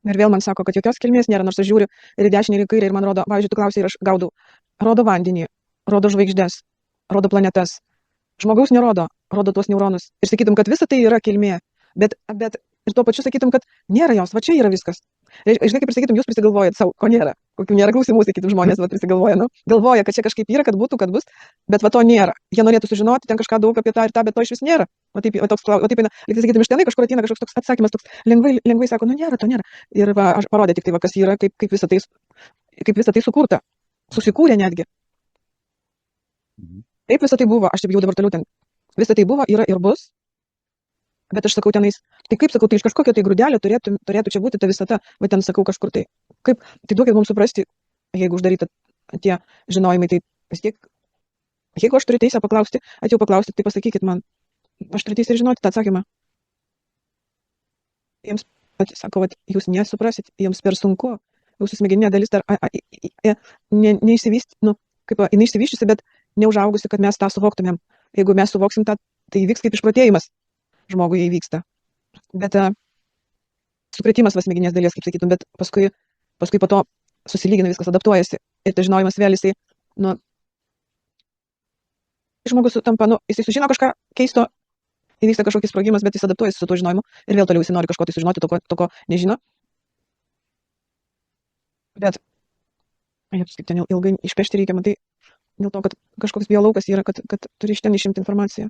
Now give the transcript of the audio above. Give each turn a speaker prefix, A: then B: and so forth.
A: Ir vėl man sako, kad jokios kilmės nėra, nors aš žiūriu ir į dešinę, ir į kairę, ir man rodo, pavyzdžiui, tu klausai ir aš gaudau. Rodo vandenį, rodo žvaigždės, rodo planetas. Žmogaus nerodo, rodo tuos neuronus. Ir sakytum, kad visa tai yra kilmė. Bet ir tuo pačiu sakytum, kad nėra jos, va čia yra viskas. Žinai, kaip ir sakytum, jūs prisigalvojat savo, ko nėra. Kokių nėra klausimų, sakytum, žmonės va prisigalvoja, nu. Galvoja, kad čia kažkaip yra, kad būtų, kad bus, bet va to nėra. Jie norėtų sužinoti ten kažką daug apie tą ir tą, bet to iš vis nėra. O taip, lyg sakytum, iš tenai kažkur ateina kažkoks toks atsakymas, toks lengvai sako, nu nėra, to nėra. Ir va, aš parodė tik tai, va, kas yra, kaip visa tai sukurta. Susikūrė netgi. Taip visą tai buvo, aš taip jau dabar toliau ten. Visą tai buvo, yra ir bus. Bet aš sakau tenais, tai kaip sakau, tai iš kažkokio tai grūdelio turėtų čia būti ta visata, va ten sakau kažkur tai. Kaip, tai duokit mums suprasti, jeigu uždaryta tie žinojimai, tai vis tiek, jeigu aš turiu teisę paklausti, atėjau paklausti, tai pasakykit man, aš turiu teisę ir žinoti tą atsakymą. Jiems, sako, va, jūs nesuprasit, jiems per sunku, jūsų smegeninė dalis dar neišsivysti, nu, kaip jinai išsivyščiusi, bet neužaugusi, kad mes tą suvoktumėm. Jeigu mes suvoksim tą, tai įvyks kaip išprotėjimas. Žmogui įvyksta. Bet sukretimas smegenės dalies, kaip sakytum, bet paskui po to susilygina viskas, adaptuojasi. Ir tas žinojimas vėl jisai, nu, žmogus tampa, nu, jisai sužino kažką keisto, įvyksta kažkokis sprogimas, bet jis adaptuojasi su tuo žinojimu ir vėl toliau jisai nori kažko tai sužinoti, to ko nežino. Bet, kaip ten ilgai išpešti reikia, matai, dėl to, kad kažkoks biolaukas yra, kad turi iš ten išimti informaciją.